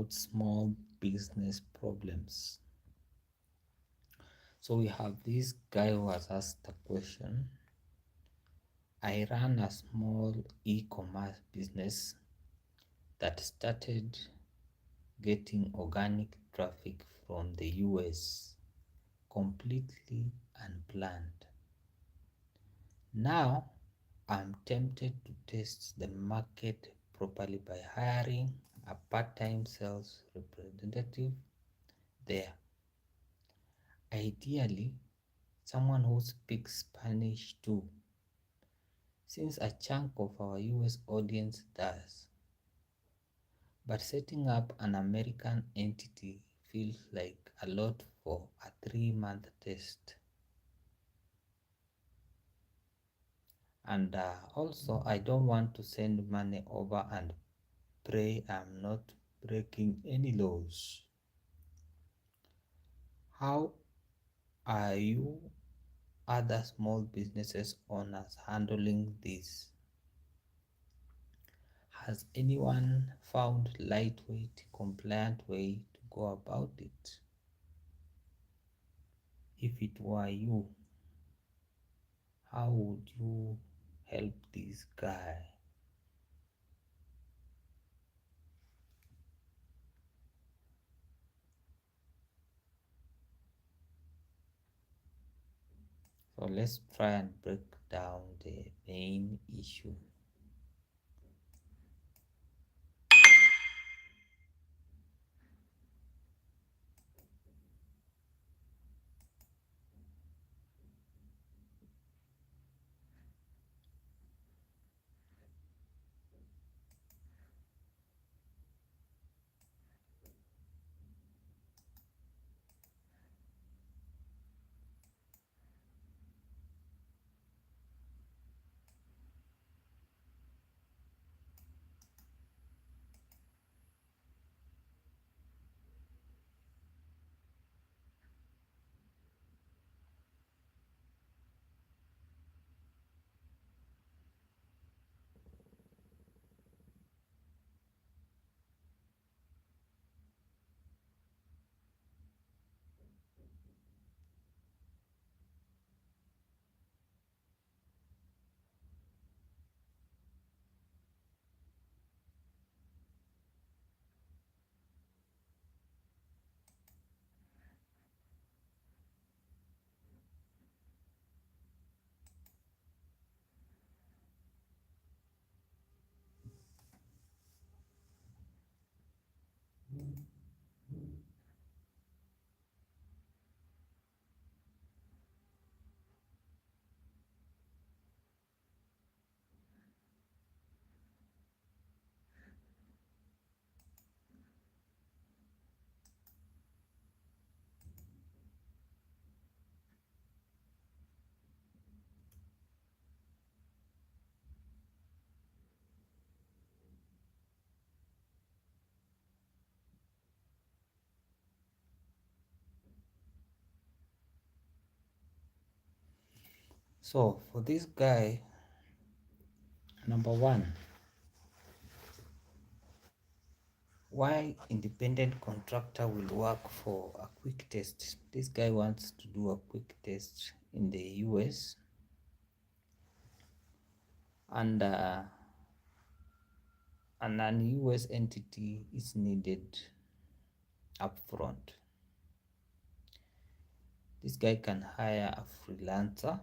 about small business problems. So we have this guy who has asked the question: I ran a small e-commerce business that started getting organic traffic from the US completely unplanned. Now I'm tempted to test the market properly by hiring a part-time sales representative there. Ideally, someone who speaks Spanish too, since a chunk of our US audience does. But setting up an American entity feels like a lot for a 3-month test. And also, I don't want to send money over and pray I'm not breaking any laws. How are you other small businesses owners handling this? Has anyone found lightweight, compliant way to go about it? If it were you, how would you help this guy? So let's try and break down the main issue. So for this guy, number one, why independent contractor will work for a quick test. This guy wants to do a quick test in the US, and an US entity is needed upfront. This guy can hire a freelancer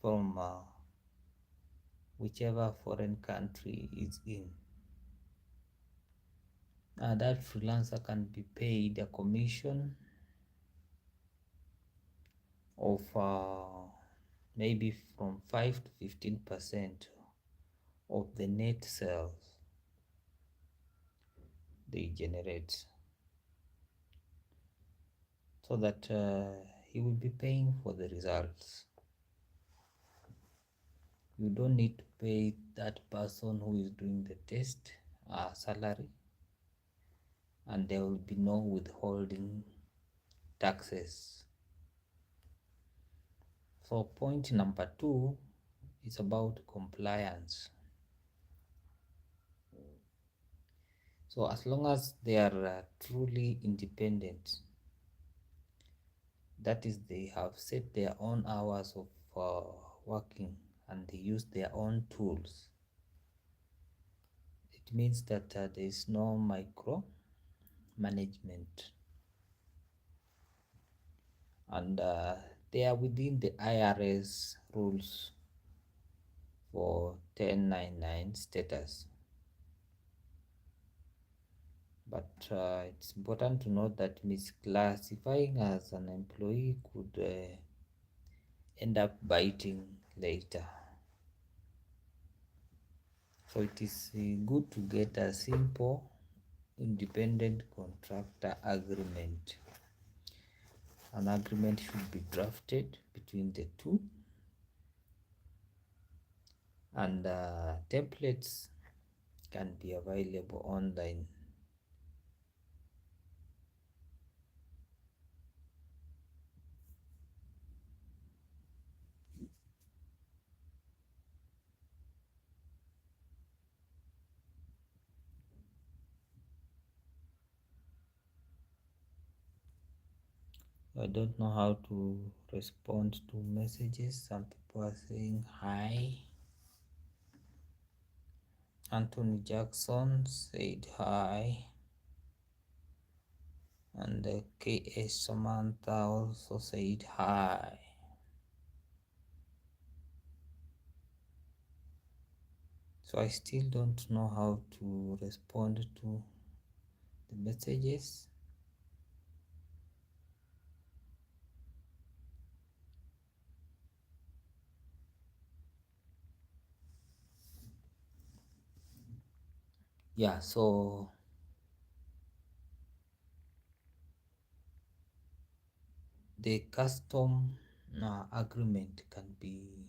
from whichever foreign country is in. That freelancer can be paid a commission of maybe from 5 to 15% of the net sales they generate, so that he will be paying for the results. You don't need to pay that person who is doing the test a salary, and there will be no withholding taxes. So point number two is about compliance. So as long as they are truly independent, that is, they have set their own hours of working and they use their own tools, it means that there is no micro management, and they are within the IRS rules for 1099 status. But it's important to note that misclassifying as an employee could end up biting later. So it is good to get a simple independent contractor agreement. An agreement should be drafted between the two, and templates can be available online. I don't know how to respond to messages. Some people are saying hi. Anthony Jackson said hi, and KS Samantha also said hi. So I still don't know how to respond to the messages. Yeah, so the custom agreement can be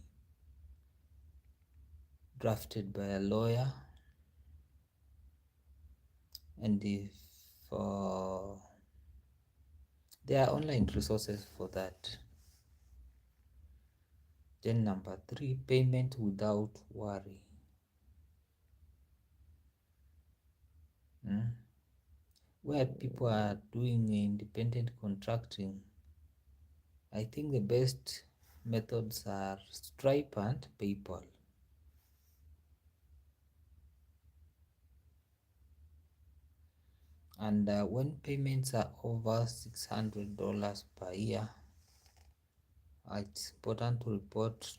drafted by a lawyer, and if there are online resources for that. Then number 3, payment without worry. Where people are doing independent contracting, I think the best methods are Stripe and PayPal. And when payments are over $600 per year, it's important to report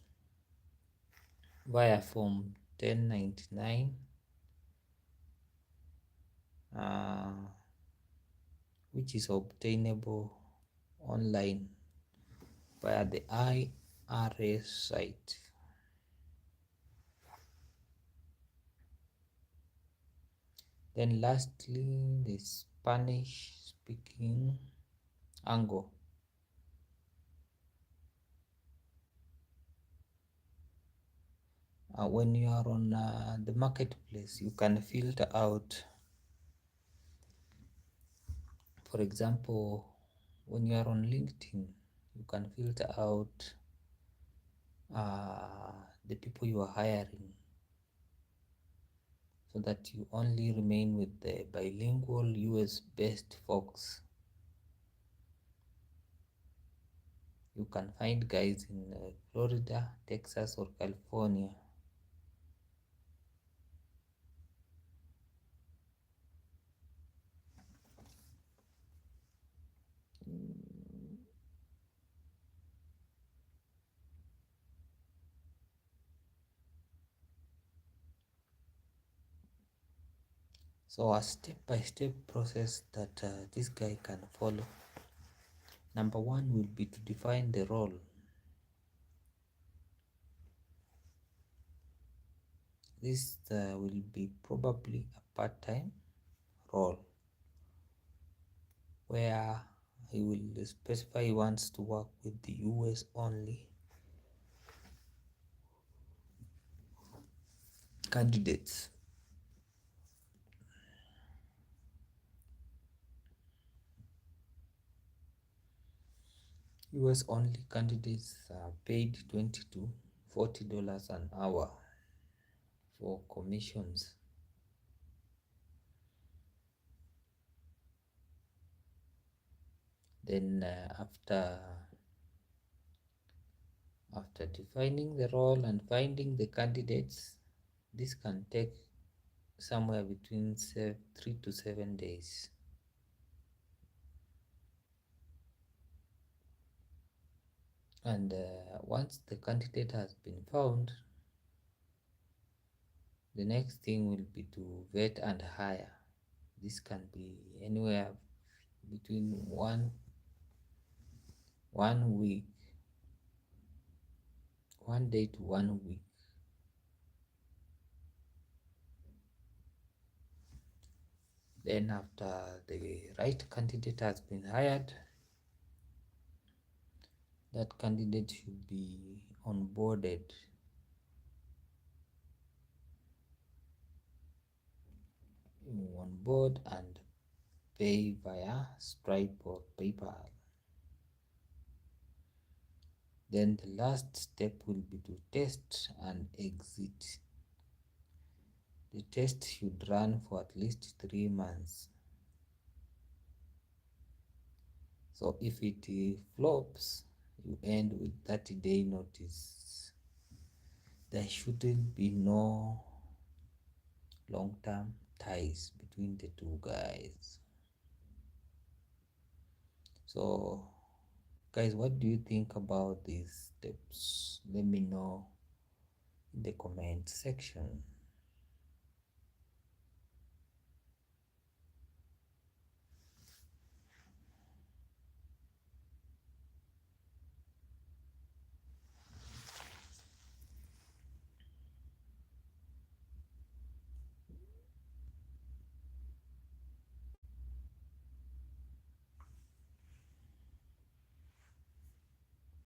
via Form 1099, which is obtainable online via the IRS site. Then lastly, the Spanish speaking angle. When you are on the marketplace, you can filter out, for example, when you are on LinkedIn, you can filter out the people you are hiring, so that you only remain with the bilingual US based folks. You can find guys in Florida, Texas, or California. So a step-by-step process that this guy can follow. Number 1 will be to define the role. This will be probably a part-time role, where he will specify he wants to work with the US only candidates. US only candidates are paid $20 to $40 an hour for commissions. Then after defining the role and finding the candidates, this can take somewhere between 3 to 7 days. And once the candidate has been found, the next thing will be to vet and hire. This can be anywhere between one week, 1 day to 1 week. Then after the right candidate has been hired, that candidate should be onboarded on board and pay via Stripe or PayPal. Then the last step will be to test and exit. The test should run for at least 3 months. So if it flops, you end with 30-day notice. There shouldn't be no long-term ties between the two guys. So guys, what do you think about these steps? Let me know in the comment section.